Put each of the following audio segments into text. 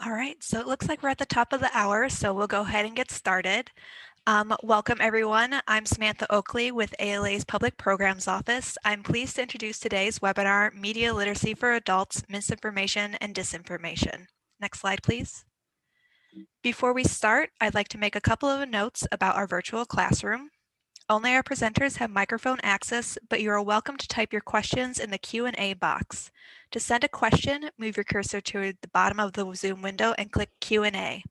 All right, so it looks like we're at the top of the hour, so we'll go ahead and get started. Welcome everyone. I'm Samantha Oakley with ALA's Public Programs Office. I'm pleased to introduce today's webinar, Media Literacy for Adults, Misinformation and Disinformation. Next slide, please. Before we start, I'd like to make a couple of notes about our virtual classroom. Only our presenters have microphone access, but you are welcome to type your questions in the Q&A box. To send a question, move your cursor to the bottom of the Zoom window and click Q&A.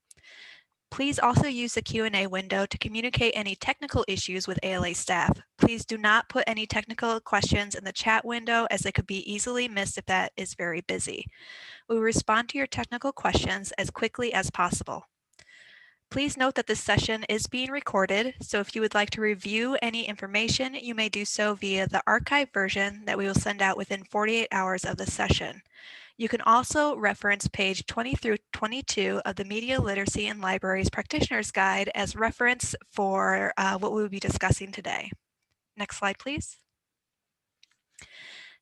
Please also use the Q&A window to communicate any technical issues with ALA staff. Please do not put any technical questions in the chat window as they could be easily missed if that is very busy. We will respond to your technical questions as quickly as possible. Please note that this session is being recorded, so if you would like to review any information, you may do so via the archive version that we will send out within 48 hours of the session. You can also reference page 20 through 22 of the Media Literacy in Libraries Practitioner's Guide as reference for what we will be discussing today. Next slide, please.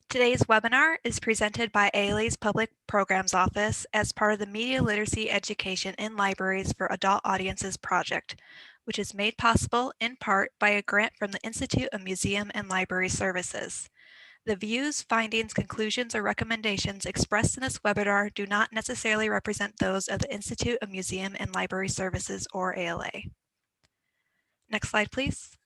Today's webinar is presented by ALA's Public Programs Office as part of the Media Literacy Education in Libraries for Adult Audiences project, which is made possible in part by a grant from the Institute of Museum and Library Services. The views, findings, conclusions, or recommendations expressed in this webinar do not necessarily represent those of the Institute of Museum and Library Services or ALA. Next slide, please.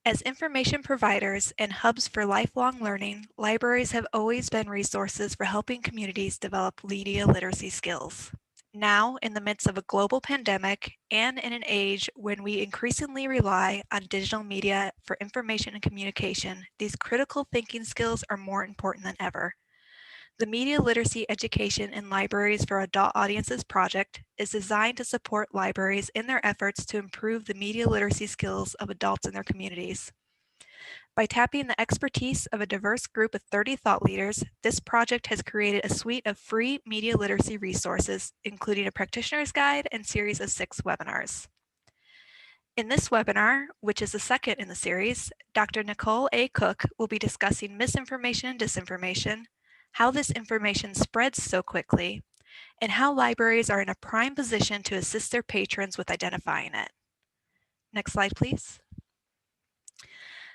As information providers and hubs for lifelong learning, libraries have always been resources for helping communities develop media literacy skills. Now, in the midst of a global pandemic and in an age when we increasingly rely on digital media for information and communication, these critical thinking skills are more important than ever. The Media Literacy Education in Libraries for Adult Audiences project is designed to support libraries in their efforts to improve the media literacy skills of adults in their communities. By tapping the expertise of a diverse group of 30 thought leaders, this project has created a suite of free media literacy resources, including a practitioner's guide and series of 6 webinars. In this webinar, which is the second in the series, Dr. Nicole Cooke will be discussing misinformation and disinformation, how this information spreads so quickly, and how libraries are in a prime position to assist their patrons with identifying it. Next slide, please.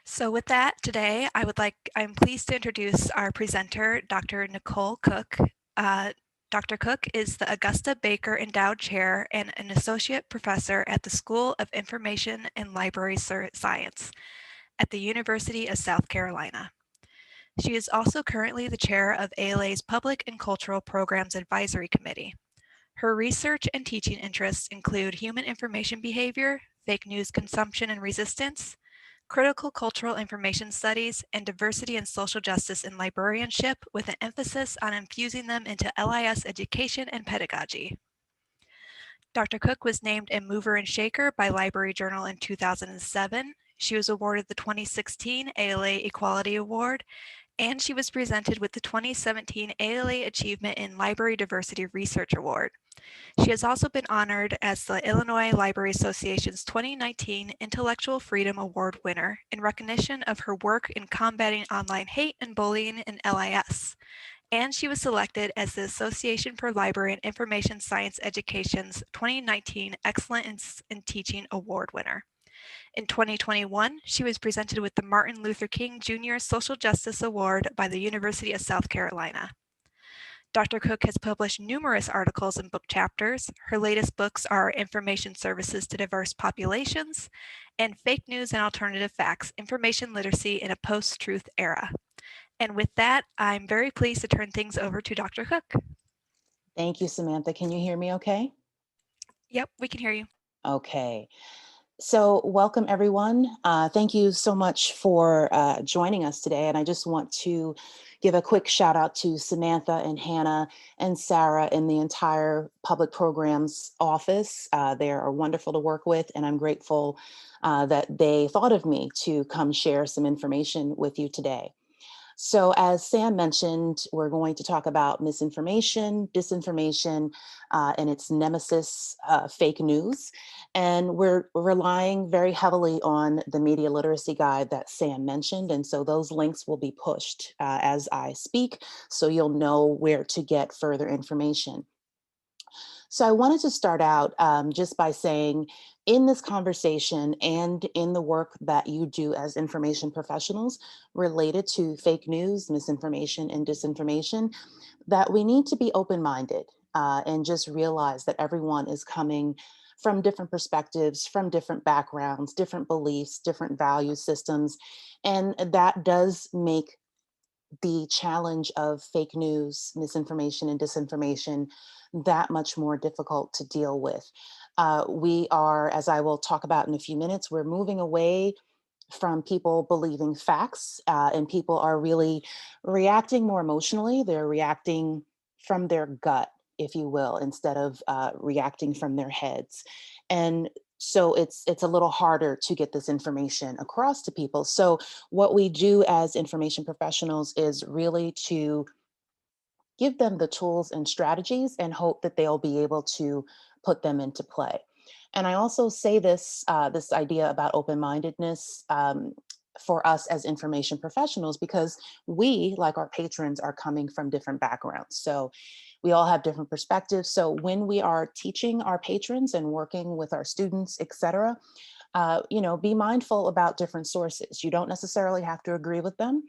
So with that, today I'm pleased to introduce our presenter, Dr. Nicole Cooke. Dr. Cooke is the Augusta Baker Endowed Chair and an Associate Professor at the School of Information and Library Science at the University of South Carolina. She is also currently the chair of ALA's Public and Cultural Programs Advisory Committee. Her research and teaching interests include human information behavior, fake news consumption and resistance, critical cultural information studies, and diversity and social justice in librarianship with an emphasis on infusing them into LIS education and pedagogy. Dr. Cooke was named a mover and shaker by Library Journal in 2007. She was awarded the 2016 ALA Equality Award, and she was presented with the 2017 ALA Achievement in Library Diversity Research Award. She has also been honored as the Illinois Library Association's 2019 Intellectual Freedom Award winner in recognition of her work in combating online hate and bullying in LIS. And she was selected as the Association for Library and Information Science Education's 2019 Excellence in Teaching Award winner. In 2021, she was presented with the Martin Luther King Jr. Social Justice Award by the University of South Carolina. Dr. Cooke has published numerous articles and book chapters. Her latest books are Information Services to Diverse Populations and Fake News and Alternative Facts, Information Literacy in a Post-Truth Era. And with that, I'm very pleased to turn things over to Dr. Cooke. Thank you, Samantha. Can you hear me okay? Yep, we can hear you. Okay. So welcome, everyone. Thank you so much for joining us today. And I just want to give a quick shout out to Samantha and Hannah and Sarah and the entire Public Programs Office. They are wonderful to work with, and I'm grateful that they thought of me to come share some information with you today. So as Sam mentioned, we're going to talk about misinformation, disinformation, and its nemesis, fake news. And we're relying very heavily on the media literacy guide that Sam mentioned. And so those links will be pushed as I speak, so you'll know where to get further information. So I wanted to start out just by saying, in this conversation and in the work that you do as information professionals related to fake news, misinformation, and disinformation, that we need to be open minded and just realize that everyone is coming from different perspectives, from different backgrounds, different beliefs, different value systems. And that does make the challenge of fake news, misinformation, and disinformation that much more difficult to deal with. We are, as I will talk about in a few minutes, we're moving away from people believing facts, and people are really reacting more emotionally. They're reacting from their gut, if you will, instead of reacting from their heads. And so it's a little harder to get this information across to people. So what we do as information professionals is really to give them the tools and strategies and hope that they'll be able to put them into play. And I also say this idea about open-mindedness for us as information professionals, because we, like our patrons, are coming from different backgrounds. So we all have different perspectives. So when we are teaching our patrons and working with our students, et cetera, be mindful about different sources. You don't necessarily have to agree with them.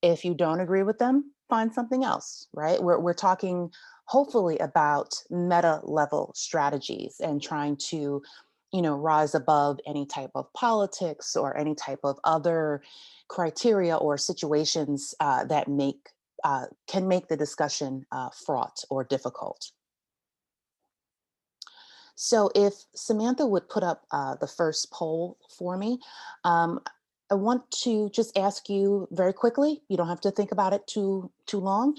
If you don't agree with them, find something else, right? We're talking hopefully about meta level strategies and trying to, rise above any type of politics or any type of other criteria or situations that can make the discussion fraught or difficult. So if Samantha would put up the first poll for me, um, I want to just ask you very quickly, you don't have to think about it too long.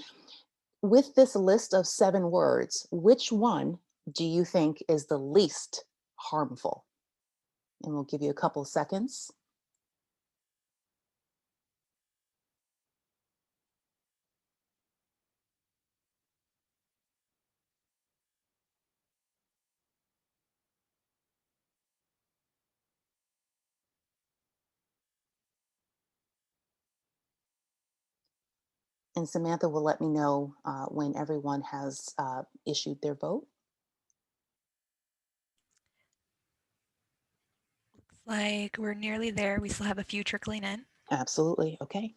With this list of 7 words, which one do you think is the least harmful? And we'll give you a couple seconds. And Samantha will let me know when everyone has issued their vote. Looks like we're nearly there. We still have a few trickling in. Absolutely. Okay.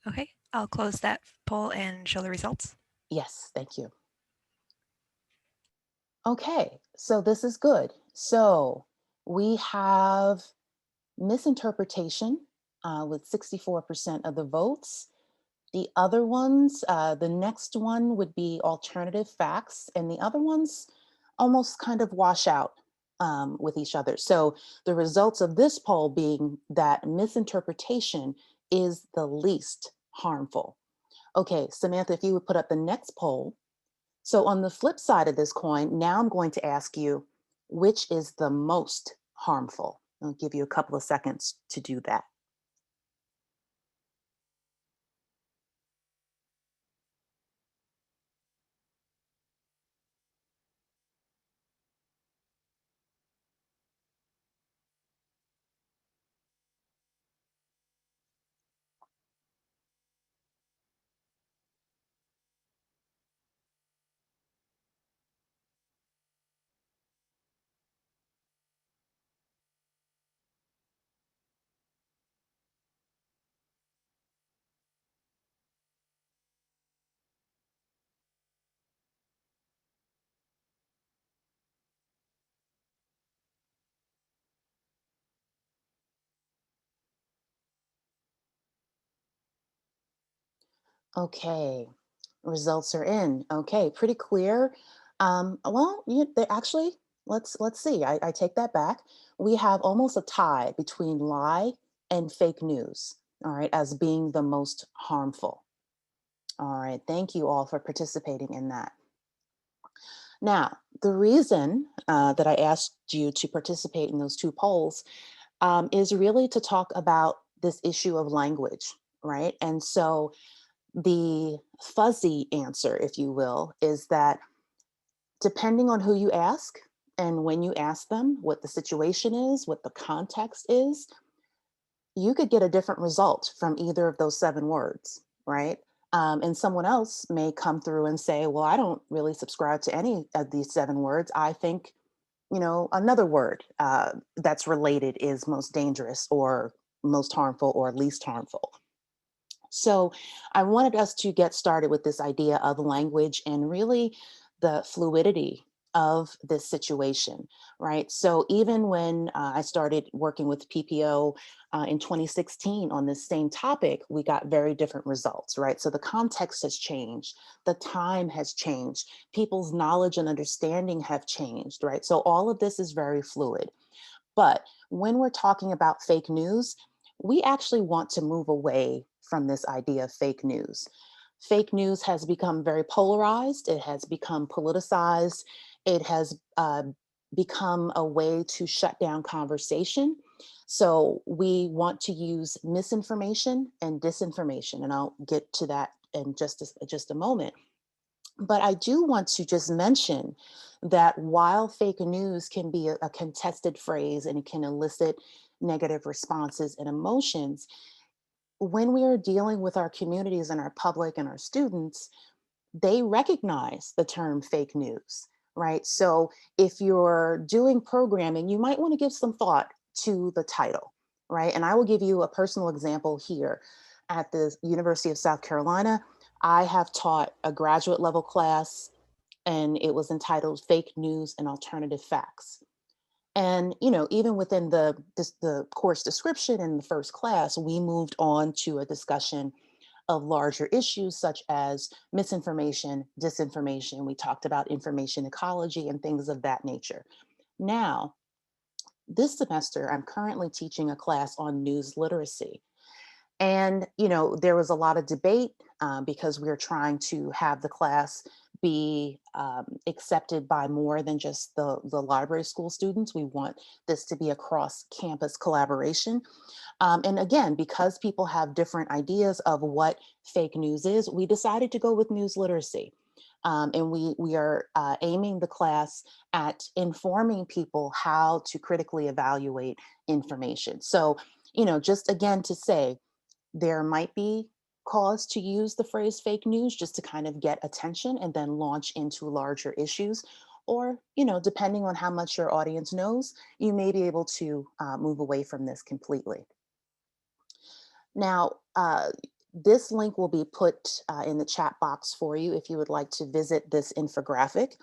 Okay, I'll close that poll and show the results. Yes, thank you. Okay, so this is good. So we have misinterpretation with 64% of the votes. The other ones, the next one would be alternative facts, and the other ones almost kind of wash out with each other. So the results of this poll being that misinterpretation is the least harmful. Okay, Samantha, if you would put up the next poll. So on the flip side of this coin, now I'm going to ask you, which is the most harmful? I'll give you a couple of seconds to do that. Okay, results are in. Okay, pretty clear. Well, they actually, let's see. I take that back. We have almost a tie between lie and fake news. All right, as being the most harmful. All right, thank you all for participating in that. Now, the reason that I asked you to participate in those 2 polls is really to talk about this issue of language, right? And so the fuzzy answer, if you will, is that depending on who you ask and when you ask them, what the situation is, what the context is, you could get a different result from either of those 7 words, right? And someone else may come through and say, well, I don't really subscribe to any of these 7 words. I think, another word that's related is most dangerous or most harmful or least harmful. So I wanted us to get started with this idea of language and really the fluidity of this situation, right? So even when I started working with PPO in 2016 on this same topic, we got very different results, right? So the context has changed, the time has changed, people's knowledge and understanding have changed, right? So all of this is very fluid. But when we're talking about fake news, we actually want to move away from this idea of fake news. Fake news has become very polarized, it has become politicized, it has become a way to shut down conversation. So we want to use misinformation and disinformation, and I'll get to that in just a moment. But I do want to just mention that while fake news can be a contested phrase and it can elicit negative responses and emotions, when we are dealing with our communities and our public and our students, they recognize the term fake news, right? So if you're doing programming, you might want to give some thought to the title, right? And I will give you a personal example here. At the University of South Carolina, I have taught a graduate level class, and it was entitled Fake News and Alternative Facts. And even within the course description in the first class, we moved on to a discussion of larger issues such as misinformation, disinformation. We talked about information ecology and things of that nature. Now, this semester, I'm currently teaching a class on news literacy. And, there was a lot of debate because we are trying to have the class be accepted by more than just the library school students. We want this to be a cross campus collaboration. And again, because people have different ideas of what fake news is, we decided to go with news literacy. And we are aiming the class at informing people how to critically evaluate information. So, just again to say, there might be cause to use the phrase fake news just to kind of get attention and then launch into larger issues. Or, depending on how much your audience knows, you may be able to move away from this completely. Now, this link will be put in the chat box for you if you would like to visit this infographic.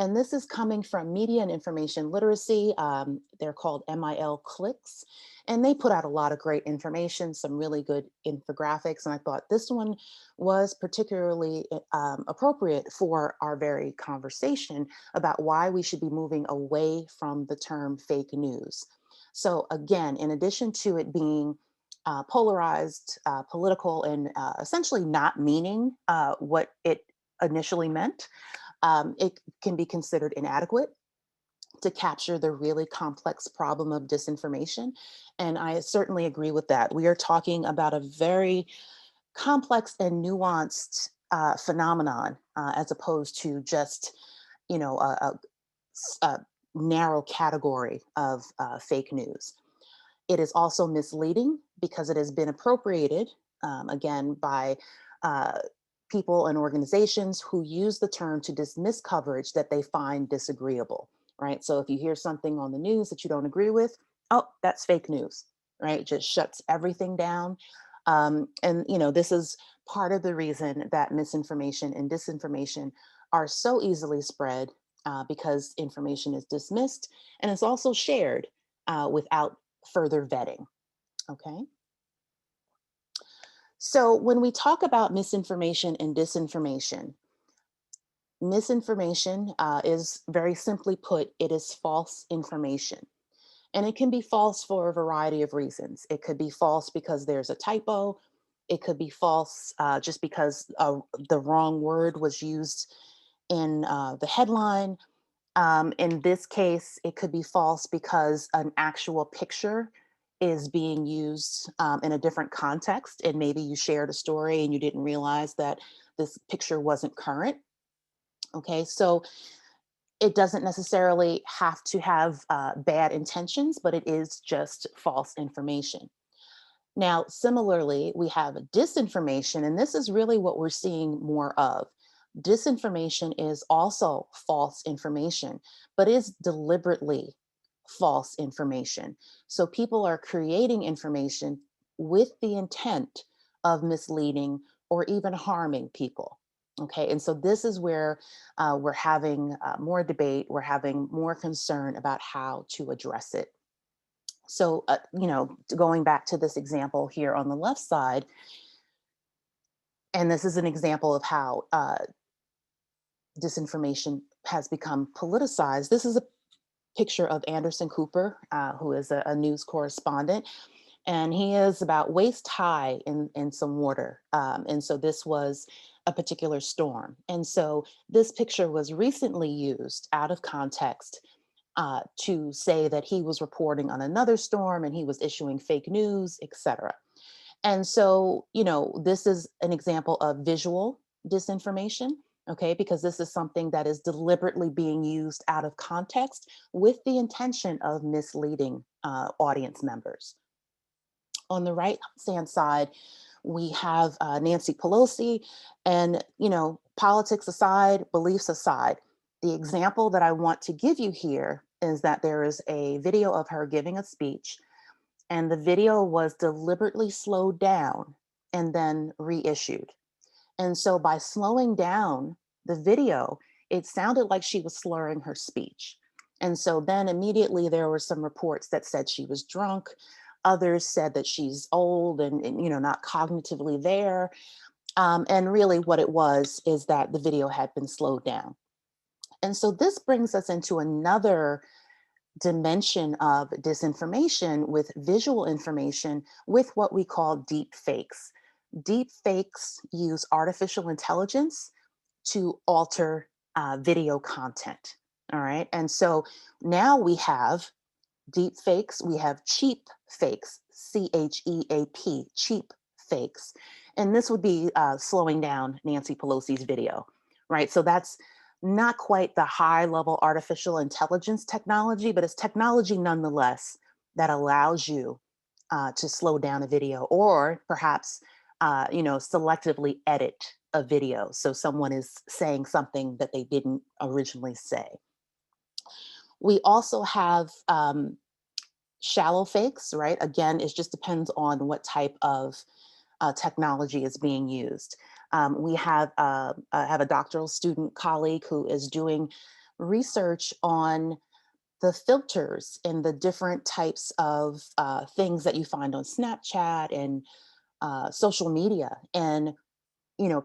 And this is coming from Media and Information Literacy. They're called MIL Clicks. And they put out a lot of great information, some really good infographics. And I thought this one was particularly appropriate for our very conversation about why we should be moving away from the term fake news. So, again, in addition to it being polarized, political, and essentially not meaning what it initially meant, it can be considered inadequate to capture the really complex problem of disinformation. And I certainly agree with that. We are talking about a very complex and nuanced phenomenon as opposed to just, a narrow category of fake news. It is also misleading because it has been appropriated, again, by uh, people and organizations who use the term to dismiss coverage that they find disagreeable, right? So if you hear something on the news that you don't agree with, oh, that's fake news, right? It just shuts everything down. And, this is part of the reason that misinformation and disinformation are so easily spread because information is dismissed and it's also shared without further vetting. Okay. So when we talk about misinformation and disinformation, misinformation is very simply put, it is false information. And it can be false for a variety of reasons. It could be false because there's a typo. It could be false just because the wrong word was used in the headline. In this case, it could be false because an actual picture is being used in a different context. And maybe you shared a story and you didn't realize that this picture wasn't current. Okay, so it doesn't necessarily have to have bad intentions, but it is just false information. Now, similarly, we have disinformation, and this is really what we're seeing more of. Disinformation is also false information, but is deliberately false information. So people are creating information with the intent of misleading or even harming people. Okay, and so this is where we're having more debate, we're having more concern about how to address it. So, going back to this example here on the left side, and this is an example of how disinformation has become politicized. This is a picture of Anderson Cooper, who is a news correspondent, and he is about waist high in some water. And so this was a particular storm. And so this picture was recently used out of context to say that he was reporting on another storm and he was issuing fake news, etc. And so, this is an example of visual disinformation, okay, because this is something that is deliberately being used out of context with the intention of misleading audience members. On the right hand side, we have Nancy Pelosi, and, politics aside, beliefs aside, the example that I want to give you here is that there is a video of her giving a speech, and the video was deliberately slowed down and then reissued. And so by slowing down the video, it sounded like she was slurring her speech. And so then immediately there were some reports that said she was drunk. Others said that she's old and not cognitively there. And really what it was is that the video had been slowed down. And so this brings us into another dimension of disinformation with visual information with what we call deep fakes. Deep fakes use artificial intelligence to alter video content. All right. And so now we have deep fakes, we have cheap fakes, CHEAP, cheap fakes. And this would be slowing down Nancy Pelosi's video, right? So that's not quite the high level artificial intelligence technology, but it's technology nonetheless that allows you to slow down a video or perhaps, selectively edit a video. So someone is saying something that they didn't originally say. We also have shallow fakes, right? Again, it just depends on what type of technology is being used. We have I have a doctoral student colleague who is doing research on the filters and the different types of things that you find on Snapchat and social media, and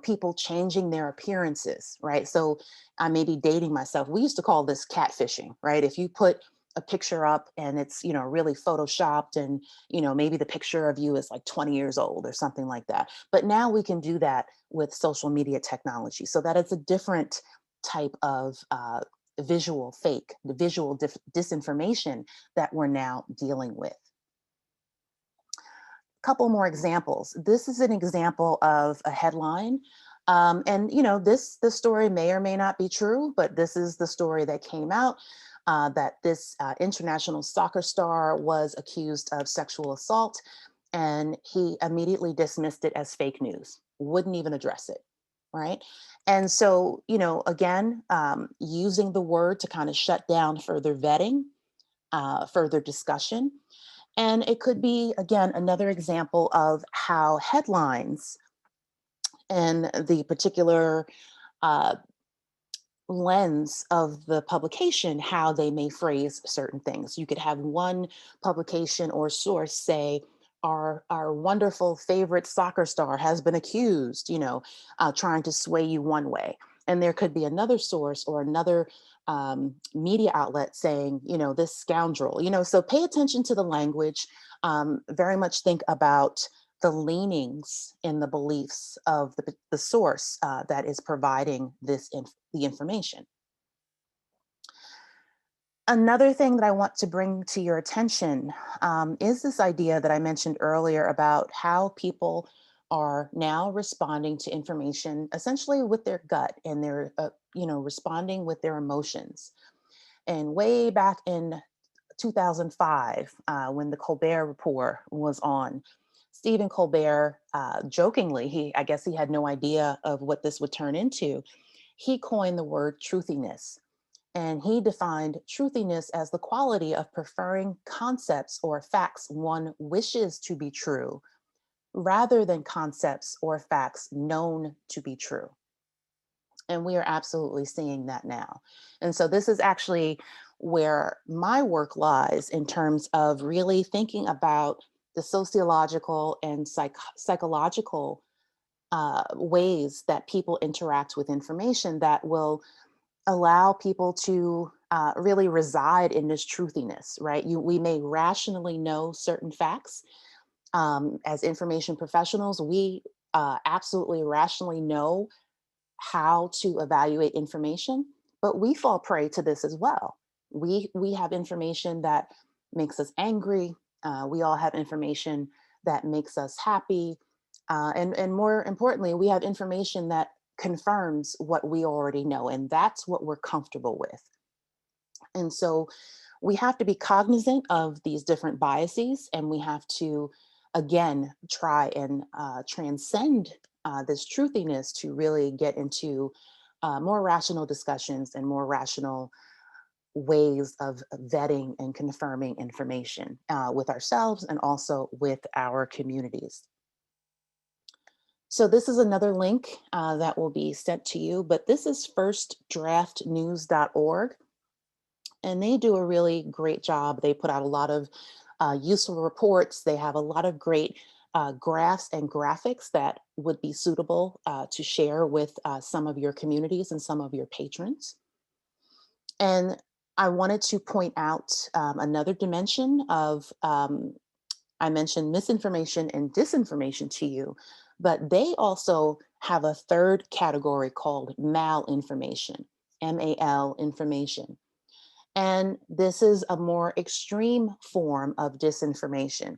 people changing their appearances, right? So I may be dating myself. We used to call this catfishing, right? If you put a picture up and it's really photoshopped, and maybe the picture of you is like 20 years old or something like that, but now we can do that with social media technology, so that it's a different type of visual fake, the visual disinformation that we're now dealing with. Couple more examples. This is an example of a headline. And this story may or may not be true, but this is the story that came out, that this international soccer star was accused of sexual assault, and he immediately dismissed it as fake news, wouldn't even address it, right? And so, again, using the word to kind of shut down further vetting, further discussion. And it could be, again, another example of how headlines and the particular uh, lens of the publication, how they may phrase certain things. You could have one publication or source say, our wonderful favorite soccer star has been accused, trying to sway you one way. And there could be another source or another media outlet saying, this scoundrel, so pay attention to the language. Very much think about the leanings in the beliefs of the source that is providing the information. Another thing that I want to bring to your attention is this idea that I mentioned earlier about how people are now responding to information essentially with their gut, and they're responding with their emotions. And way back in 2005, when the Colbert Report was on, Stephen Colbert, jokingly, I guess he had no idea of what this would turn into. He coined the word truthiness. And he defined truthiness as the quality of preferring concepts or facts one wishes to be true rather than concepts or facts known to be true. And we are absolutely seeing that now. And so this is actually where my work lies in terms of really thinking about the sociological and psychological ways that people interact with information that will allow people to really reside in this truthiness, right? We may rationally know certain facts. As information professionals, we absolutely rationally know how to evaluate information, but we fall prey to this as well. We have information that makes us angry. We all have information that makes us happy, and more importantly, we have information that confirms what we already know, and that's what we're comfortable with. And so we have to be cognizant of these different biases, and we have to, again, try and transcend this truthiness to really get into more rational discussions and more rational ways of vetting and confirming information with ourselves and also with our communities. So this is another link that will be sent to you, but this is firstdraftnews.org. And they do a really great job. They put out a lot of useful reports. They have a lot of great graphs and graphics that would be suitable to share with some of your communities and some of your patrons. And I wanted to point out another dimension of, I mentioned misinformation and disinformation to you, but they also have a third category called malinformation, MAL information. And this is a more extreme form of disinformation.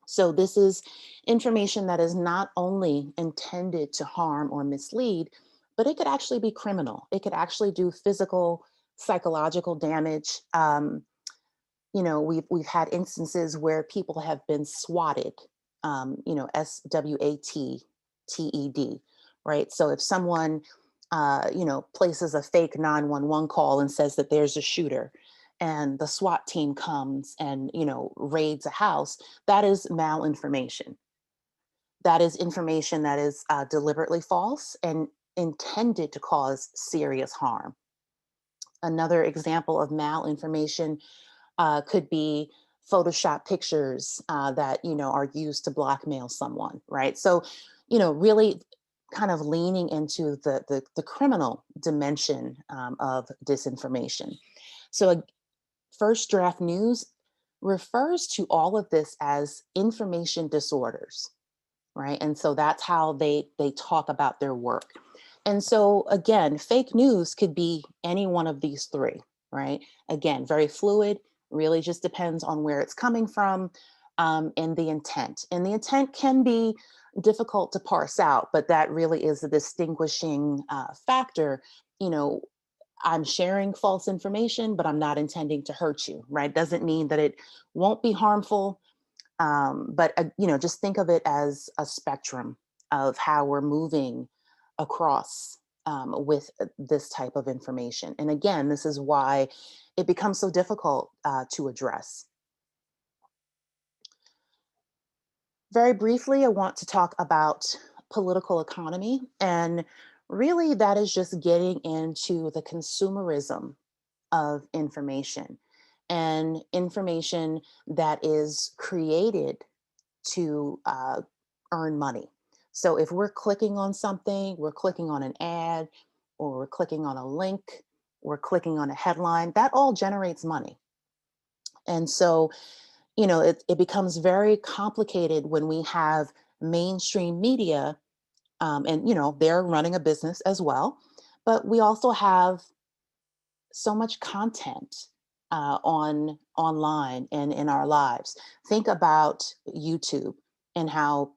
So, this is information that is not only intended to harm or mislead, but it could actually be criminal. It could actually do physical, psychological damage. We've had instances where people have been swatted, SWATTED, right? So if someone, places a fake 911 call and says that there's a shooter, and the SWAT team comes and raids a house, that is malinformation. That is information that is deliberately false and intended to cause serious harm. Another example of malinformation could be Photoshop pictures that are used to blackmail someone, right? So, really kind of leaning into the criminal dimension of disinformation. So, First Draft News refers to all of this as information disorders, right? And so that's how they talk about their work. And so again, fake news could be any one of these three, right? Again, very fluid, really just depends on where it's coming from, and the intent. And the intent can be difficult to parse out, but that really is a distinguishing factor. You know, I'm sharing false information, but I'm not intending to hurt you, right? Doesn't mean that it won't be harmful, but just think of it as a spectrum of how we're moving across with this type of information. And again, this is why it becomes so difficult to address. Very briefly, I want to talk about political economy. And really, that is just getting into the consumerism of information and information that is created to earn money. So if we're clicking on something, we're clicking on an ad, or we're clicking on a link, we're clicking on a headline, that all generates money. And so, it becomes very complicated when we have mainstream media, and, they're running a business as well. But we also have so much content online and in our lives. Think about YouTube and how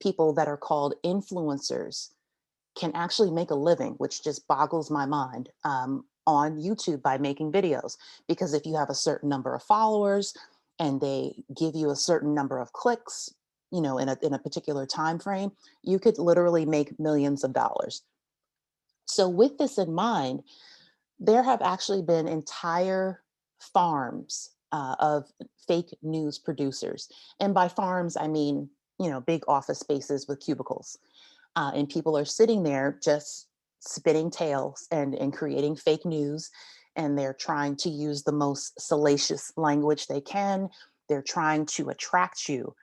people that are called influencers can actually make a living, which just boggles my mind, on YouTube by making videos. Because if you have a certain number of followers and they give you a certain number of clicks, in a particular time frame, you could literally make millions of dollars. So with this in mind, there have actually been entire farms of fake news producers. And by farms, I mean, big office spaces with cubicles. And people are sitting there just spinning tales and creating fake news. And they're trying to use the most salacious language they can. They're trying to attract you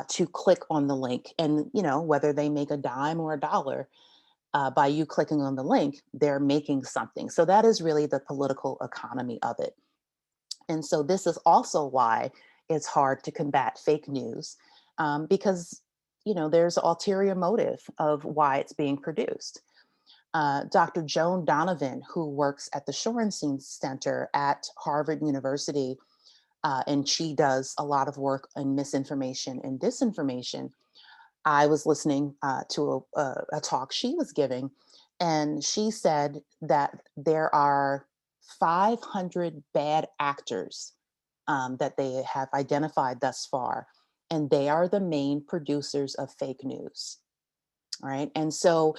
to click on the link. And, whether they make a dime or a dollar, by you clicking on the link, they're making something. So that is really the political economy of it. And so this is also why it's hard to combat fake news, because there's an ulterior motive of why it's being produced. Dr. Joan Donovan, who works at the Shorenstein Center at Harvard University, and she does a lot of work on misinformation and disinformation. I was listening to a talk she was giving, and she said that there are 500 bad actors that they have identified thus far, and they are the main producers of fake news. Right. And so,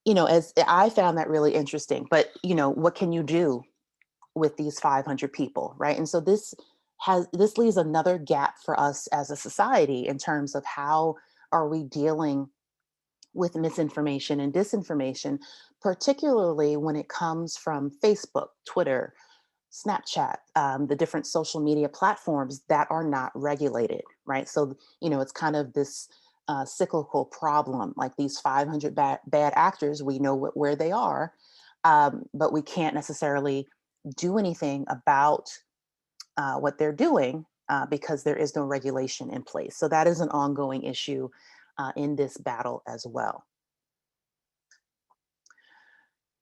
as I found that really interesting, but, what can you do with these 500 people? Right. And so this leaves another gap for us as a society in terms of how are we dealing with misinformation and disinformation, particularly when it comes from Facebook, Twitter, Snapchat, the different social media platforms that are not regulated, right? So, it's kind of this cyclical problem. Like these 500 bad actors, we know where they are, but we can't necessarily do anything about what they're doing because there is no regulation in place. So that is an ongoing issue in this battle as well.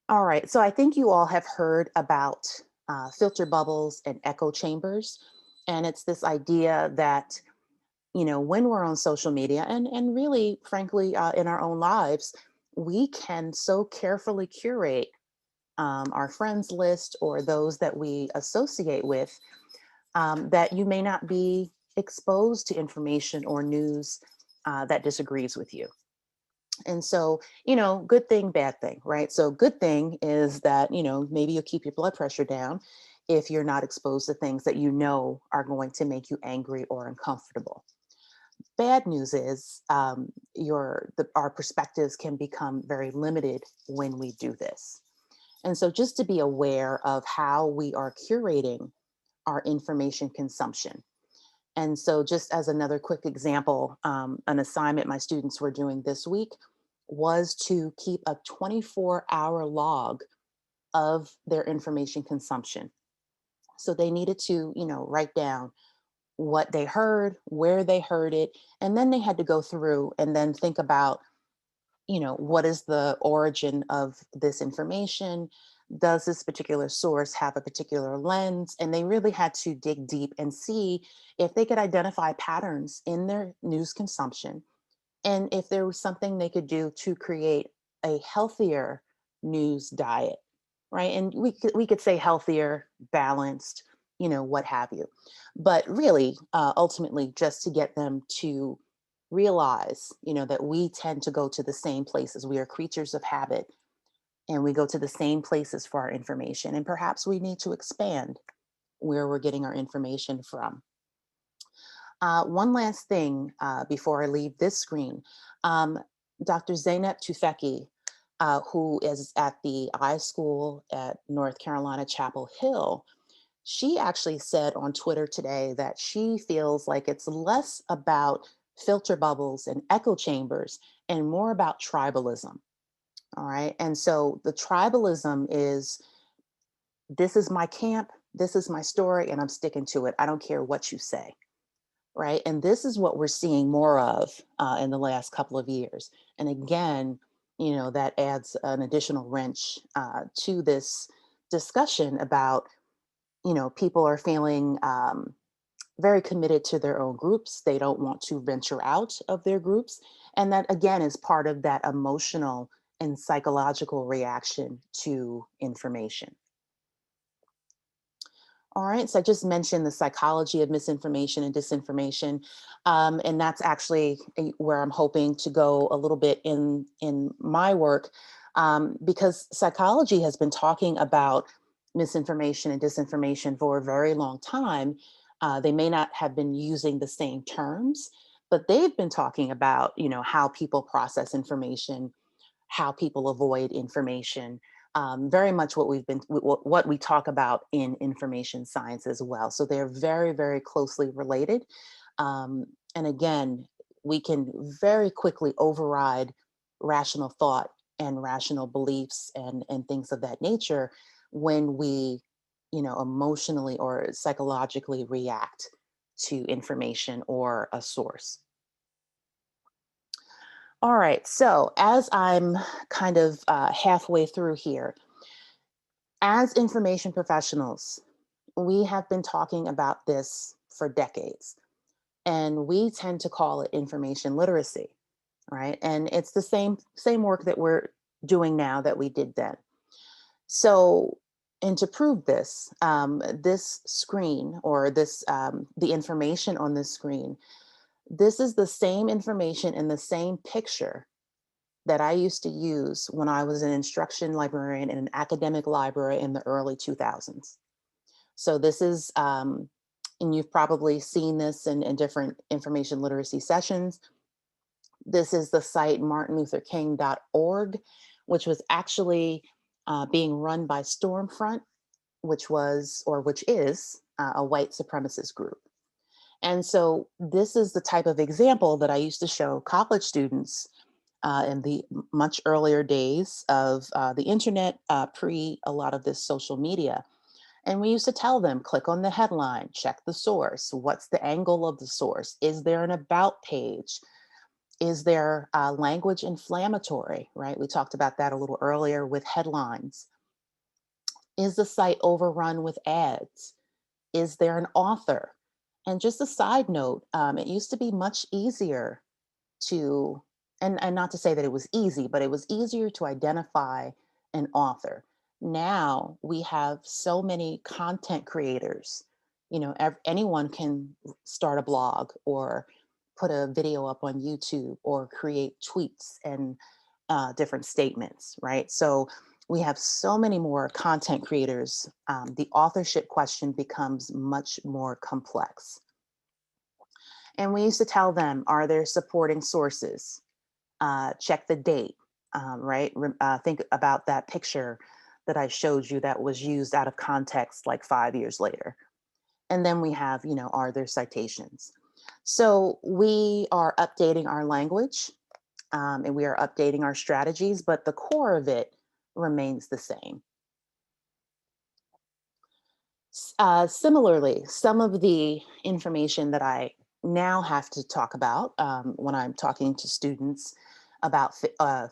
All right, so I think you all have heard about filter bubbles and echo chambers. And it's this idea that, when we're on social media and really, frankly, in our own lives, we can so carefully curate our friends list or those that we associate with that you may not be exposed to information or news that disagrees with you. And so, good thing, bad thing, right? So, good thing is that, maybe you'll keep your blood pressure down if you're not exposed to things that are going to make you angry or uncomfortable. Bad news is our perspectives can become very limited when we do this. And so, just to be aware of how we are curating our information consumption. And so, just as another quick example, an assignment my students were doing this week was to keep a 24-hour log of their information consumption. So they needed to, write down what they heard, where they heard it, and then they had to go through and then think about, what is the origin of this information? Does this particular source have a particular lens? And they really had to dig deep and see if they could identify patterns in their news consumption and if there was something they could do to create a healthier news diet, right? And we could say healthier, balanced, what have you. But really, ultimately, just to get them to realize, that we tend to go to the same places. We are creatures of habit, and we go to the same places for our information. And perhaps we need to expand where we're getting our information from. One last thing before I leave this screen. Um, Dr. Zeynep Tufekci, who is at the iSchool at North Carolina Chapel Hill, she actually said on Twitter today that she feels like it's less about filter bubbles and echo chambers and more about tribalism. All right. And so the tribalism is, this is my camp, this is my story, and I'm sticking to it. I don't care what you say. Right. And this is what we're seeing more of in the last couple of years. And again, that adds an additional wrench to this discussion about, people are feeling very committed to their own groups. They don't want to venture out of their groups. And that, again, is part of that emotional and psychological reaction to information. All right, so I just mentioned the psychology of misinformation and disinformation, and that's actually where I'm hoping to go a little bit in my work, because psychology has been talking about misinformation and disinformation for a very long time. They may not have been using the same terms, but they've been talking about, how people process information, how people avoid information. Very much what we talk about in information science as well. So they're very, very closely related. And again, we can very quickly override rational thought and rational beliefs and things of that nature when we, emotionally or psychologically react to information or a source. All right, so as I'm kind of halfway through here, as information professionals, we have been talking about this for decades, and we tend to call it information literacy, right? And it's the same work that we're doing now that we did then. So, and to prove this, this screen or this the information on this screen, this is the same information in the same picture that I used to use when I was an instruction librarian in an academic library in the early 2000s. So this is, and you've probably seen this in different information literacy sessions. This is the site martinlutherking.org, which was actually being run by Stormfront, which is a white supremacist group. And so this is the type of example that I used to show college students in the much earlier days of the internet, pre a lot of this social media. And we used to tell them, click on the headline, check the source. What's the angle of the source? Is there an about page? Is there language inflammatory, right? We talked about that a little earlier with headlines. Is the site overrun with ads? Is there an author? And just a side note, it used to be much easier to, and not to say that it was easy, but it was easier to identify an author. Now we have so many content creators. Anyone can start a blog or put a video up on YouTube or create tweets and different statements, right? So we have so many more content creators. The authorship question becomes much more complex. And we used to tell them, are there supporting sources? Check the date, right? Think about that picture that I showed you that was used out of context like 5 years later. And then we have, are there citations? So we are updating our language, and we are updating our strategies, but the core of it remains the same. Similarly, some of the information that I now have to talk about when I'm talking to students about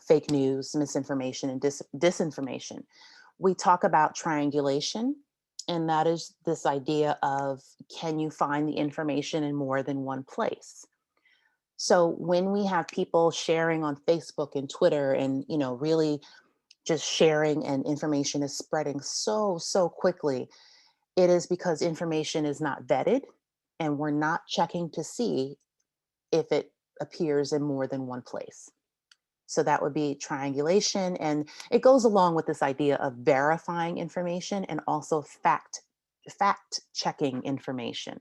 fake news, misinformation, and disinformation, we talk about triangulation. And that is this idea of, can you find the information in more than one place? So when we have people sharing on Facebook and Twitter and, really just sharing, and information is spreading so quickly, it is because information is not vetted, and we're not checking to see if it appears in more than one place. So that would be triangulation. And it goes along with this idea of verifying information and also fact checking information.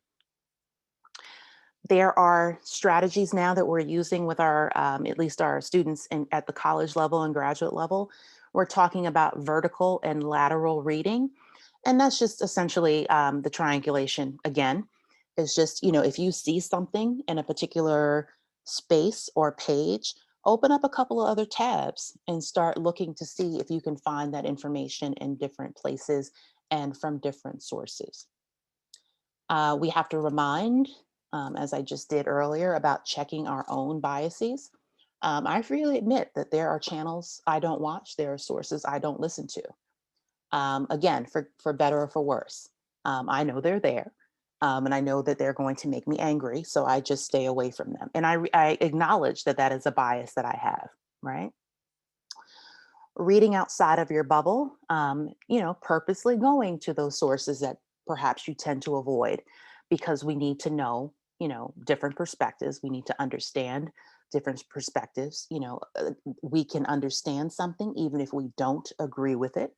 There are strategies now that we're using with our, at least our students at the college level and graduate level. We're talking about vertical and lateral reading. And that's just essentially the triangulation again. Is just, if you see something in a particular space or page, open up a couple of other tabs and start looking to see if you can find that information in different places and from different sources. We have to remind, as I just did earlier, about checking our own biases. I freely admit that there are channels I don't watch, there are sources I don't listen to. Again, for better or for worse. I know they're there, and I know that they're going to make me angry, so I just stay away from them. And I acknowledge that that is a bias that I have, right? Reading outside of your bubble, purposely going to those sources that perhaps you tend to avoid, because we need to know, different perspectives. We need to understand different perspectives. We can understand something even if we don't agree with it.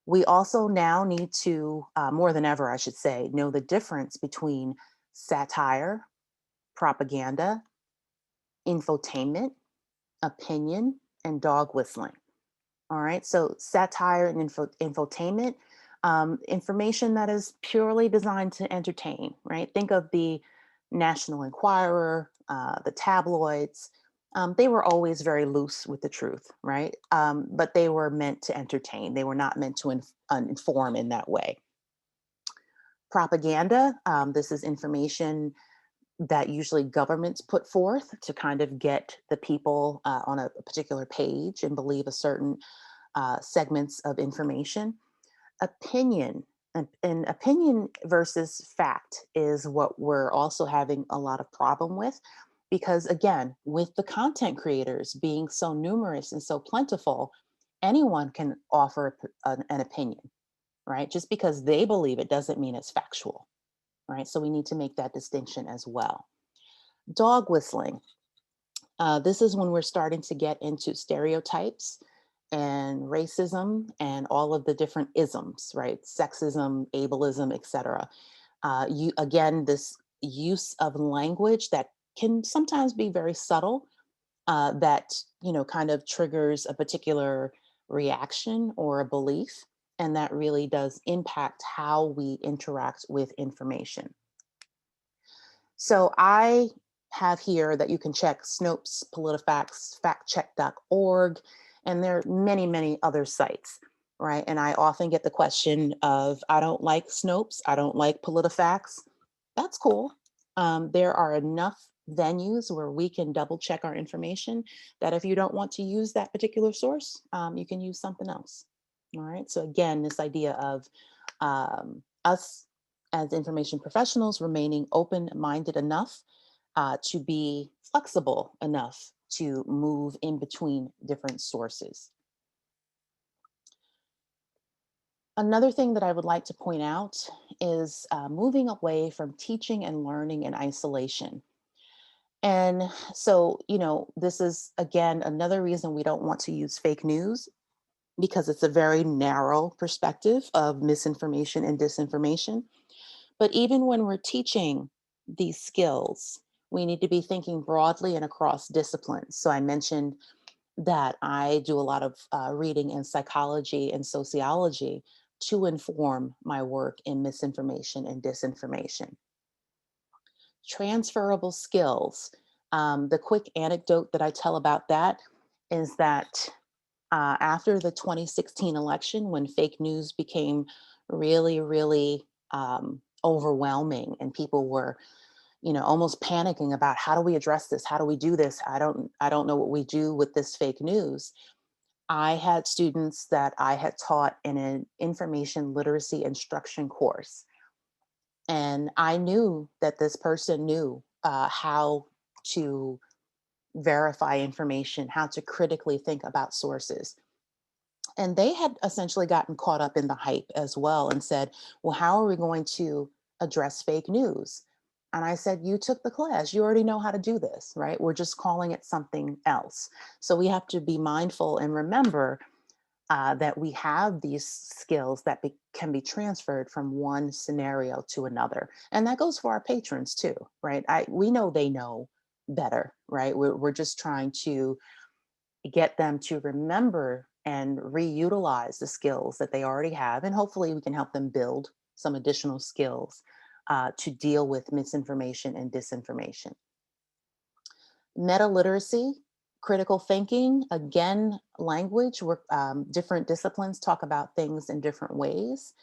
We also now need to, more than ever, I should say, know the difference between satire, propaganda, infotainment, opinion, and dog whistling. All right. So satire and infotainment, information that is purely designed to entertain, right? Think of the National Enquirer, the tabloids. They were always very loose with the truth, right? But they were meant to entertain. They were not meant to inform in that way. Propaganda, this is information that usually governments put forth to kind of get the people on a particular page and believe a certain segments of information. Opinion and opinion versus fact is what we're also having a lot of problem with, because again, with the content creators being so numerous and so plentiful, anyone can offer an opinion, right? Just because they believe it doesn't mean it's factual, right? So we need to make that distinction as well. Dog whistling. This is when we're starting to get into stereotypes and racism and all of the different isms, right? Sexism, ableism, etc. You again, this use of language that can sometimes be very subtle, that kind of triggers a particular reaction or a belief, and that really does impact how we interact with information. So I have here that you can check Snopes, PolitiFacts, factcheck.org, and there are many, many other sites, right? And I often get the question of, I don't like Snopes, I don't like PolitiFacts. That's cool. There are enough venues where we can double check our information that if you don't want to use that particular source, you can use something else. All right. So again, this idea of us as information professionals remaining open-minded enough to be flexible enough to move in between different sources. Another thing that I would like to point out is moving away from teaching and learning in isolation. And so, this is again another reason we don't want to use fake news, because it's a very narrow perspective of misinformation and disinformation. But even when we're teaching these skills, we need to be thinking broadly and across disciplines. So I mentioned that I do a lot of reading in psychology and sociology to inform my work in misinformation and disinformation. Transferable skills. The quick anecdote that I tell about that is that after the 2016 election, when fake news became really, really overwhelming, and people were, almost panicking about, how do we address this? How do we do this? I don't know what we do with this fake news. I had students that I had taught in an information literacy instruction course. And I knew that this person knew how to verify information, how to critically think about sources. And they had essentially gotten caught up in the hype as well and said, well, how are we going to address fake news? And I said, you took the class, you already know how to do this, right? We're just calling it something else. So we have to be mindful and remember that we have these skills that can be transferred from one scenario to another. And that goes for our patrons too, right? We know they know better, right? We're just trying to get them to remember and reutilize the skills that they already have. And hopefully we can help them build some additional skills to deal with misinformation and disinformation. Meta literacy, critical thinking, again, language, where different disciplines talk about things in different ways.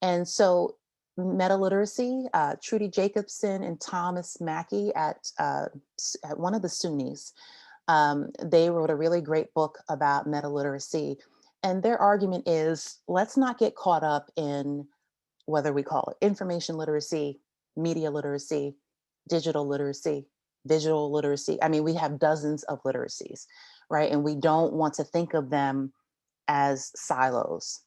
And so meta literacy, Trudy Jacobson and Thomas Mackey at one of the SUNYs, they wrote a really great book about meta literacy. And their argument is, let's not get caught up in whether we call it information literacy, media literacy, digital literacy, visual literacy. I mean, we have dozens of literacies, right? And we don't want to think of them as silos,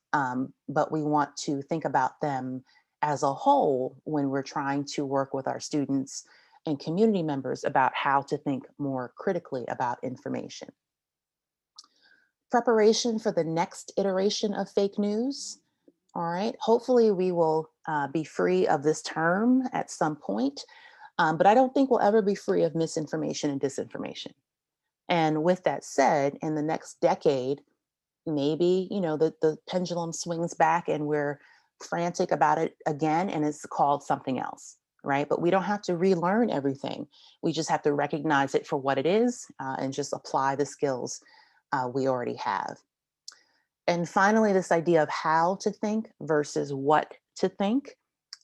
but we want to think about them as a whole when we're trying to work with our students and community members about how to think more critically about information. Preparation for the next iteration of fake news. All right. Hopefully, we will be free of this term at some point, but I don't think we'll ever be free of misinformation and disinformation. And with that said, in the next decade, maybe the pendulum swings back and we're frantic about it again, and it's called something else, right? But we don't have to relearn everything. We just have to recognize it for what it is and just apply the skills we already have. And finally, this idea of how to think versus what to think.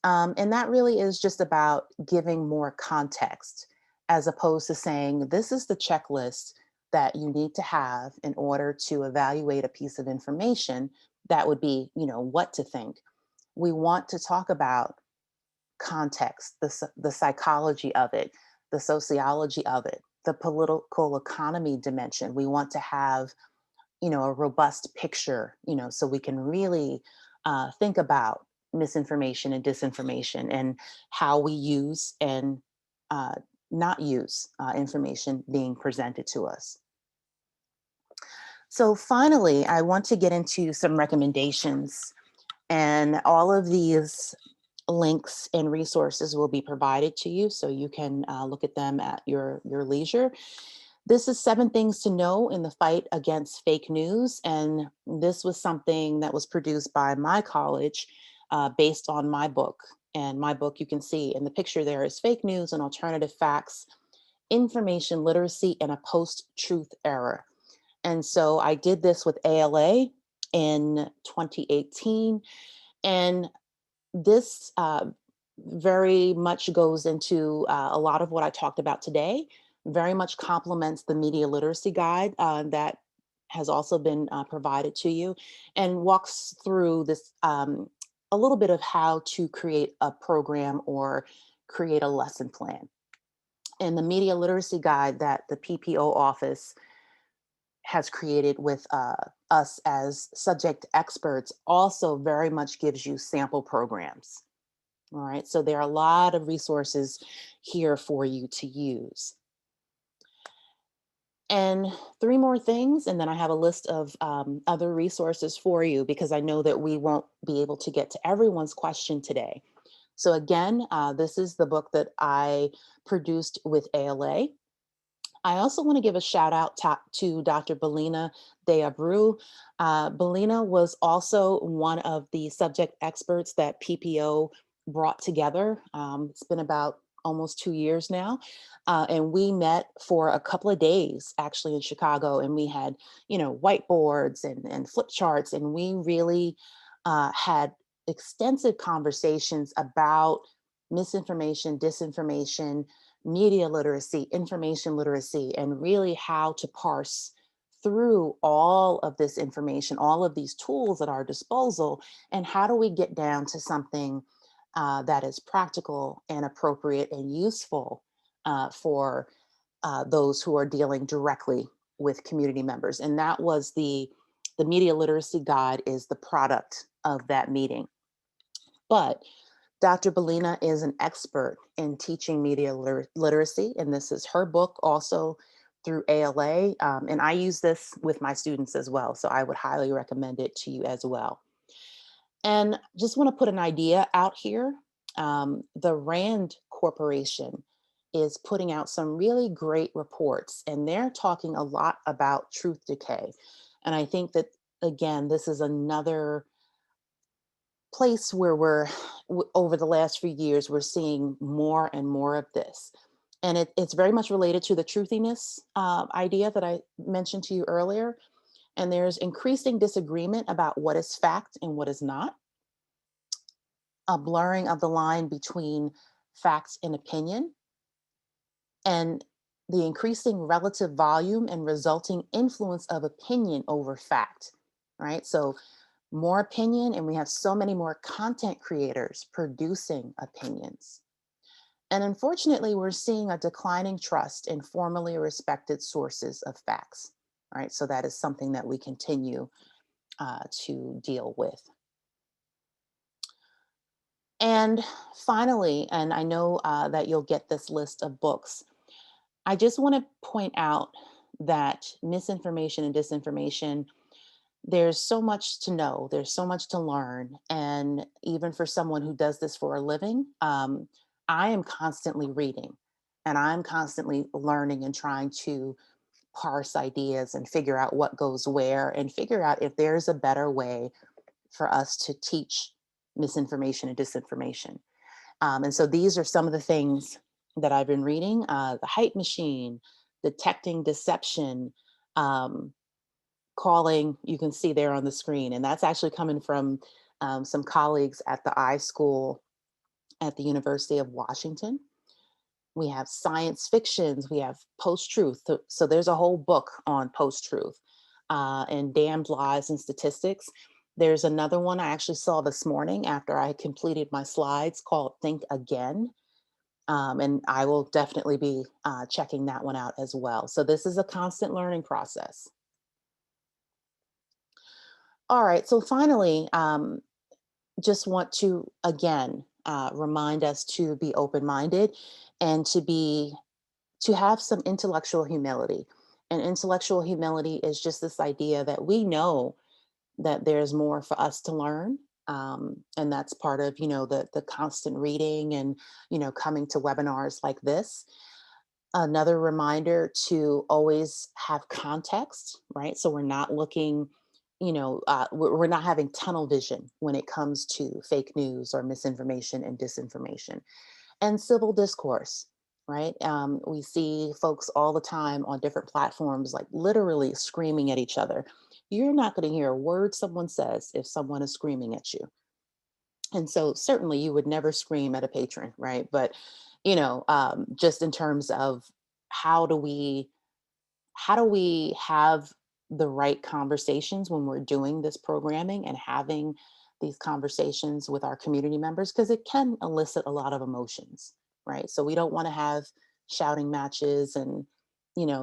And that really is just about giving more context as opposed to saying, this is the checklist that you need to have in order to evaluate a piece of information. That would be, what to think. We want to talk about context, the psychology of it, the sociology of it, the political economy dimension. We want to have a robust picture, so we can really think about misinformation and disinformation and how we use and uh, not use information being presented to us. So finally, I want to get into some recommendations, and all of these links and resources will be provided to you so you can look at them at your leisure. This is 7 things to know in the fight against fake news. And this was something that was produced by my college based on my book. And my book, you can see in the picture there, is Fake News and Alternative Facts, Information Literacy in a Post-Truth Era. And so I did this with ALA in 2018. And this very much goes into a lot of what I talked about today, very much complements the media literacy guide that has also been provided to you, and walks through this a little bit of how to create a program or create a lesson plan. And the media literacy guide that the PPO office has created with us as subject experts also very much gives you sample programs. All right, so there are a lot of resources here for you to use. And 3 more things, and then I have a list of other resources for you because I know that we won't be able to get to everyone's question today. So again, this is the book that I produced with ALA. I also want to give a shout out to Dr. Belina De Abreu. Belina was also one of the subject experts that PPO brought together. It's been about almost 2 years now. And we met for a couple of days actually in Chicago, and we had, whiteboards and flip charts, and we really had extensive conversations about misinformation, disinformation, media literacy, information literacy, and really how to parse through all of this information, all of these tools at our disposal, and how do we get down to something that is practical and appropriate and useful for those who are dealing directly with community members. And that was the media literacy guide is the product of that meeting. But Dr. Belina is an expert in teaching media literacy, and this is her book also through ALA. And I use this with my students as well, so I would highly recommend it to you as well. And just want to put an idea out here. The RAND Corporation is putting out some really great reports, and they're talking a lot about truth decay. And I think that, again, this is another place where over the last few years, we're seeing more and more of this. And it's very much related to the truthiness idea that I mentioned to you earlier. And there's increasing disagreement about what is fact and what is not, a blurring of the line between facts and opinion, and the increasing relative volume and resulting influence of opinion over fact, right? So more opinion, and we have so many more content creators producing opinions. And unfortunately, we're seeing a declining trust in formally respected sources of facts, right? So that is something that we continue to deal with. And finally, and I know that you'll get this list of books, I just want to point out that misinformation and disinformation, there's so much to know, there's so much to learn. And even for someone who does this for a living, I am constantly reading and I'm constantly learning and trying to parse ideas and figure out what goes where and figure out if there's a better way for us to teach misinformation and disinformation. And so these are some of the things that I've been reading: The Hype Machine, Detecting Deception, um, Calling, you can see there on the screen. And that's actually coming from some colleagues at the iSchool at the University of Washington. We have science fictions, we have post truth. So there's a whole book on post truth and damned lies and statistics. There's another one I actually saw this morning after I completed my slides called Think Again. And I will definitely be checking that one out as well. So this is a constant learning process. All right, so finally, just want to again remind us to be open-minded and to have some intellectual humility. And intellectual humility is just this idea that we know that there's more for us to learn. And that's part of, the constant reading and, coming to webinars like this. Another reminder to always have context, right? So we're not looking, we're not having tunnel vision when it comes to fake news or misinformation and disinformation. And civil discourse, right? We see folks all the time on different platforms, like literally screaming at each other. You're not going to hear a word someone says if someone is screaming at you. And so certainly you would never scream at a patron, right? But just in terms of how do we how do we have the right conversations when we're doing this programming and having these conversations with our community members, because it can elicit a lot of emotions, right? So we don't want to have shouting matches and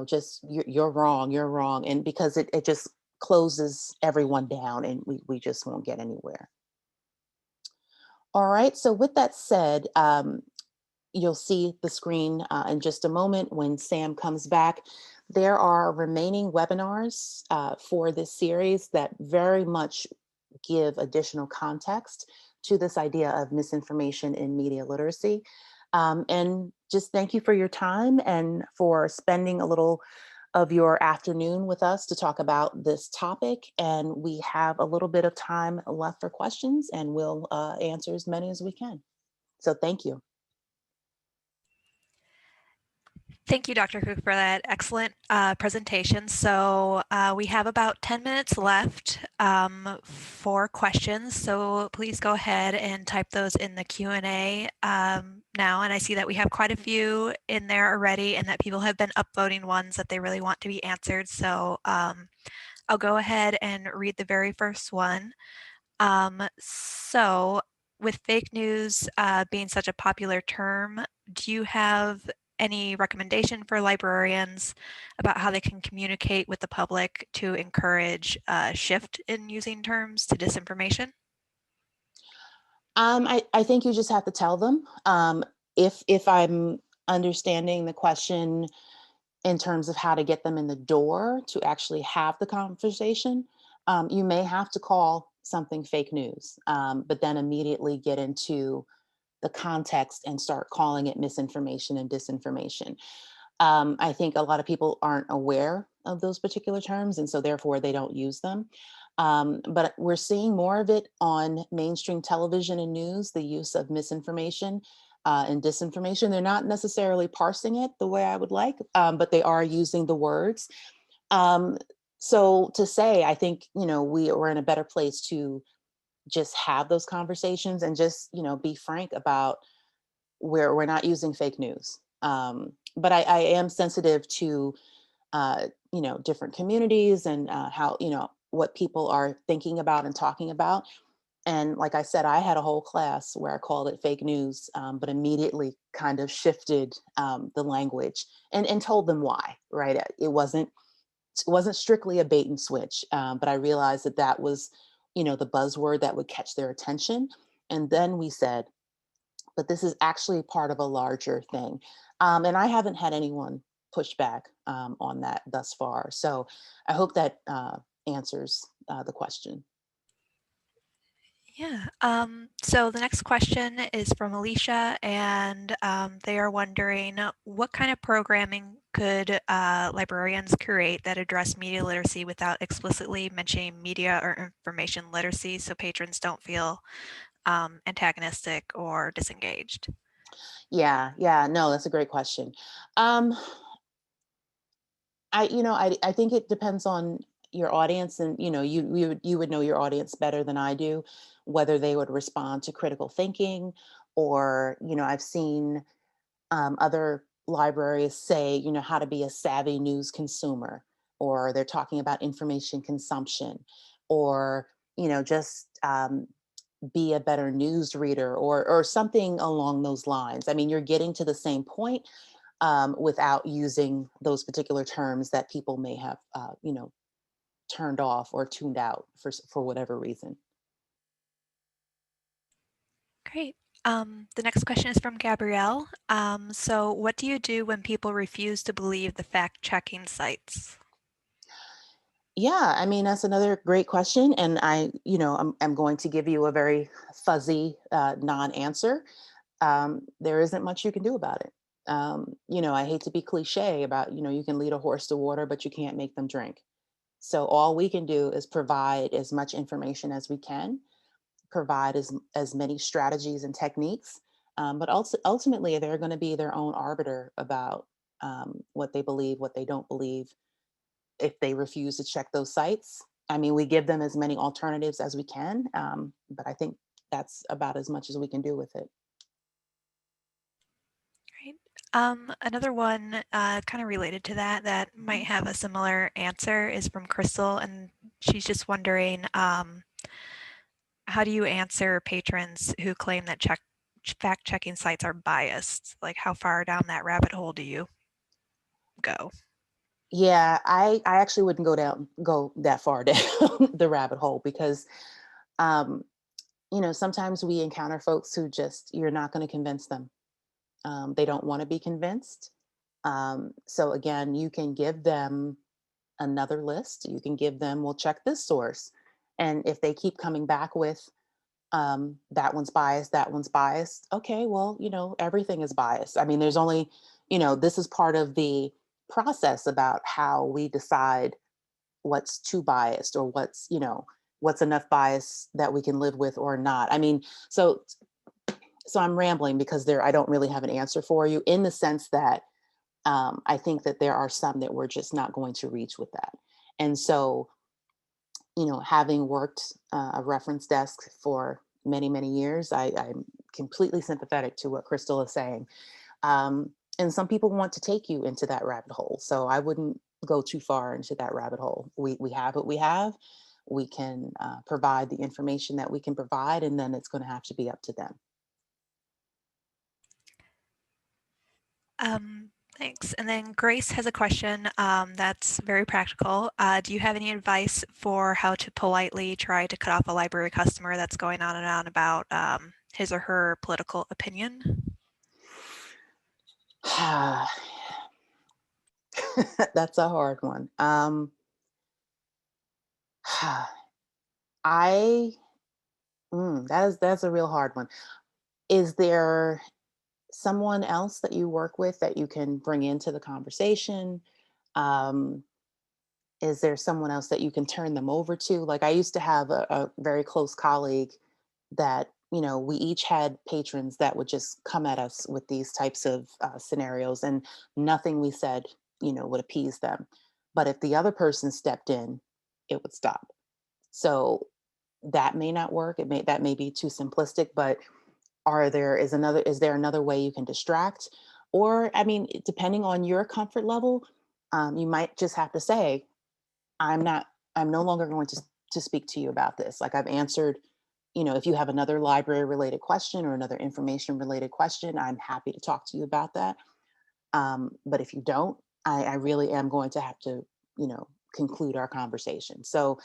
just you're wrong, and because it just closes everyone down and we just won't get anywhere. All right, so with that said, you'll see the screen in just a moment when Sam comes back. There are remaining webinars for this series that very much give additional context to this idea of misinformation in media literacy. And just thank you for your time and for spending a little of your afternoon with us to talk about this topic. And we have a little bit of time left for questions, and we'll answer as many as we can. So thank you. Thank you, Dr. Cooke, for that excellent presentation. So we have about 10 minutes left for questions. So please go ahead and type those in the Q&A now. And I see that we have quite a few in there already and that people have been upvoting ones that they really want to be answered. So I'll go ahead and read the very first one. So with fake news being such a popular term, do you have any recommendation for librarians about how they can communicate with the public to encourage a shift in using terms to disinformation? I think you just have to tell them. If I'm understanding the question in terms of how to get them in the door to actually have the conversation, you may have to call something fake news, but then immediately get into the context and start calling it misinformation and disinformation. I think a lot of people aren't aware of those particular terms, and so therefore they don't use them. But we're seeing more of it on mainstream television and news, the use of misinformation and disinformation. They're not necessarily parsing it the way I would like, but they are using the words. Um, so to say, I think, we are in a better place to just have those conversations and just, be frank about where we're not using fake news. But I am sensitive to different communities and how what people are thinking about and talking about. And like I said, I had a whole class where I called it fake news, but immediately kind of shifted the language and told them why. Right? It wasn't wasn't strictly a bait and switch, but I realized that that was, the buzzword that would catch their attention. And then we said, but this is actually part of a larger thing. And I haven't had anyone push back on that thus far. So I hope that answers the question. Yeah. So the next question is from Alicia, and they are wondering what kind of programming could librarians create that address media literacy without explicitly mentioning media or information literacy so patrons don't feel antagonistic or disengaged? Yeah, no, that's a great question. Um, I think it depends on your audience, and you would know your audience better than I do, whether they would respond to critical thinking, or I've seen other libraries say, how to be a savvy news consumer, or they're talking about information consumption, or just be a better news reader, or something along those lines. I mean, you're getting to the same point without using those particular terms that people may have, turned off or tuned out for whatever reason. Great. The next question is from Gabrielle. So what do you do when people refuse to believe the fact-checking sites? Yeah, I mean, that's another great question. And I'm going to give you a very fuzzy non-answer. There isn't much you can do about it. I hate to be cliche about, you can lead a horse to water, but you can't make them drink. So all we can do is provide as much information as we can, provide as many strategies and techniques. But also, ultimately, they're going to be their own arbiter about what they believe, what they don't believe, if they refuse to check those sites. I mean, we give them as many alternatives as we can, but I think that's about as much as we can do with it. Right. Another one kind of related to that that might have a similar answer is from Crystal, and she's just wondering, how do you answer patrons who claim that fact-checking sites are biased? Like, how far down that rabbit hole do you go? Yeah, I actually wouldn't go that far down the rabbit hole, because um, sometimes we encounter folks who just, you're not going to convince them. They don't want to be convinced. So again, you can give them another list. You can give them, well, check this source. And if they keep coming back with, that one's biased, that one's biased, okay, well, everything is biased. I mean, there's only, this is part of the process about how we decide what's too biased, or what's enough bias that we can live with or not. I mean, so I'm rambling because I don't really have an answer for you, in the sense that I think that there are some that we're just not going to reach with that. And so, having worked a reference desk for many, many years, I'm completely sympathetic to what Crystal is saying. And some people want to take you into that rabbit hole. So I wouldn't go too far into that rabbit hole. We have what we have. We can provide the information that we can provide, and then it's going to have to be up to them. Thanks. And then Grace has a question that's very practical. Do you have any advice for how to politely try to cut off a library customer that's going on and on about his or her political opinion? That's a hard one. I that's a real hard one. Is there someone else that you work with that you can bring into the conversation? Um, is there someone else that you can turn them over to? Like, I used to have a very close colleague that, we each had patrons that would just come at us with these types of scenarios, and nothing we said, would appease them. But if the other person stepped in, it would stop. So that may not work. That may be too simplistic, but is there another way you can distract? Or, I mean, depending on your comfort level, you might just have to say, I'm no longer going to speak to you about this. Like, I've answered, if you have another library related question or another information related question, I'm happy to talk to you about that. But if you don't, I really am going to have to, conclude our conversation. So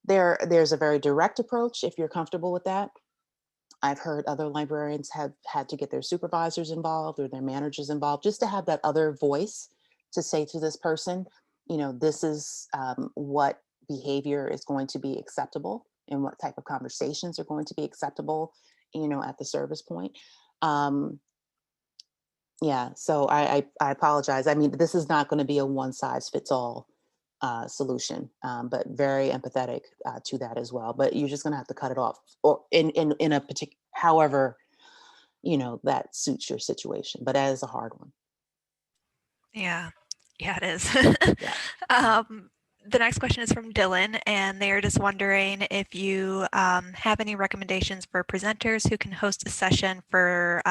there's a very direct approach if you're comfortable with that. I've heard other librarians have had to get their supervisors involved or their managers involved just to have that other voice to say to this person, this is what behavior is going to be acceptable and what type of conversations are going to be acceptable, at the service point. Yeah, so I apologize. I mean, this is not going to be a one size fits all solution, but very empathetic to that as well. But you're just going to have to cut it off, or in a particular, however, that suits your situation. But that is a hard one. Yeah, it is. Yeah. The next question is from Dylan, and they're just wondering if you have any recommendations for presenters who can host a session for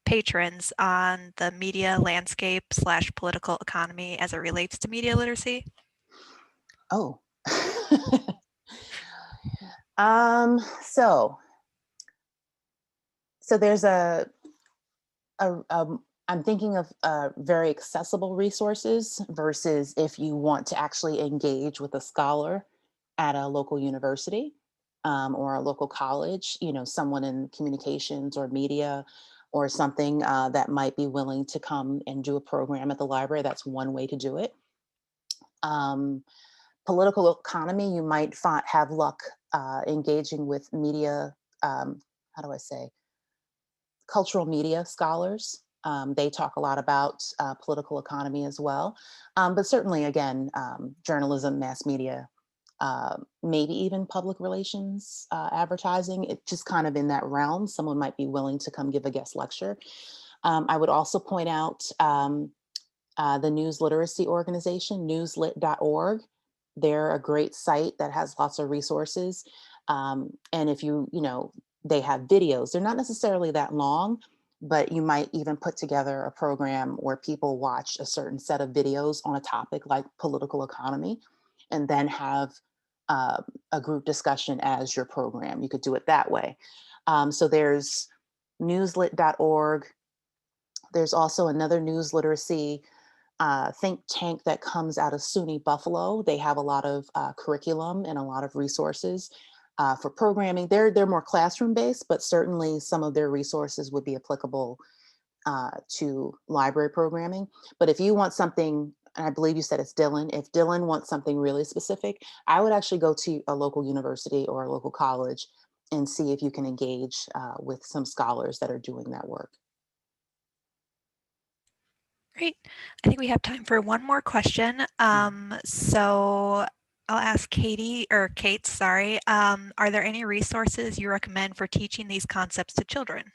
patrons on the media landscape / political economy as it relates to media literacy. Oh. So there's I'm thinking of very accessible resources versus if you want to actually engage with a scholar at a local university or a local college, someone in communications or media or something that might be willing to come and do a program at the library. That's one way to do it. Political economy, you might have luck engaging with media, how do I say, cultural media scholars. They talk a lot about political economy as well. But certainly, again, journalism, mass media, maybe even public relations, advertising, it's just kind of in that realm. Someone might be willing to come give a guest lecture. I would also point out the news literacy organization, newslit.org. They're a great site that has lots of resources. And if they have videos, they're not necessarily that long, but you might even put together a program where people watch a certain set of videos on a topic like political economy, and then have a group discussion as your program. You could do it that way. So there's newslit.org. There's also another news literacy think tank that comes out of SUNY Buffalo. They have a lot of curriculum and a lot of resources for programming. They're more classroom based, but certainly some of their resources would be applicable to library programming. But if you want something, and I believe you said it's Dylan, if Dylan wants something really specific, I would actually go to a local university or a local college and see if you can engage with some scholars that are doing that work. Great. I think we have time for one more question. So I'll ask Kate, sorry. Are there any resources you recommend for teaching these concepts to children?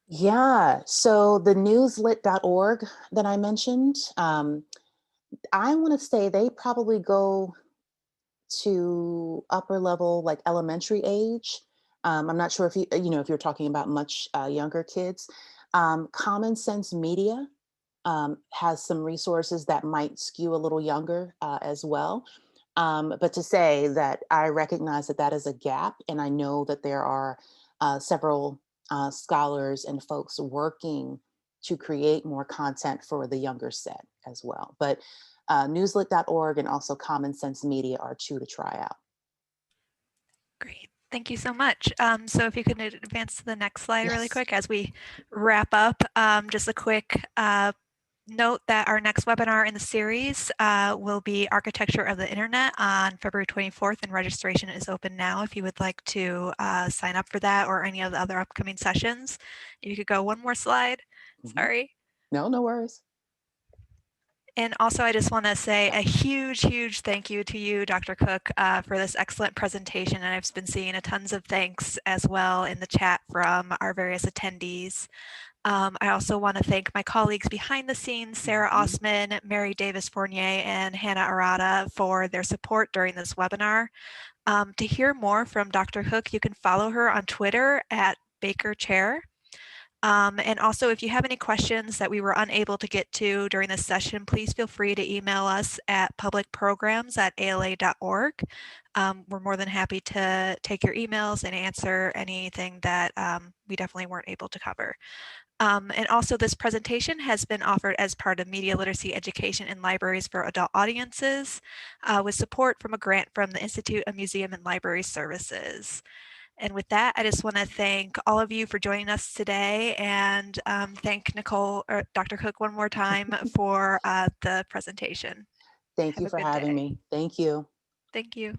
Yeah, so the newslit.org that I mentioned, I want to say they probably go to upper level, like elementary age. I'm not sure if if you're talking about much younger kids. Common Sense Media has some resources that might skew a little younger as well. But to say that I recognize that that is a gap, and I know that there are several scholars and folks working to create more content for the younger set as well. But newslit.org and also Common Sense Media are two to try out. Great. Thank you so much. So if you could advance to the next slide really Yes. quick as we wrap up, just a quick note that our next webinar in the series will be Architecture of the Internet on February 24th, and registration is open now if you would like to sign up for that or any of the other upcoming sessions. If you could go one more slide. Sorry. No worries. And also, I just want to say a huge thank you to you, Dr. Cooke, for this excellent presentation. And I've been seeing a tons of thanks as well in the chat from our various attendees. I also want to thank my colleagues behind the scenes, Sarah Osman, Mary Davis Fournier, and Hannah Arata for their support during this webinar. To hear more from Dr. Cooke, you can follow her on Twitter at Baker Chair. And also, if you have any questions that we were unable to get to during this session, please feel free to email us at publicprograms@ala.org. We're more than happy to take your emails and answer anything that we definitely weren't able to cover. And also this presentation has been offered as part of media literacy education in libraries for adult audiences with support from a grant from the Institute of Museum and Library Services. And with that, I just want to thank all of you for joining us today and thank Nicole or Dr. Cooke one more time for the presentation. Thank Have you a for good having day. me. Thank you. Thank you.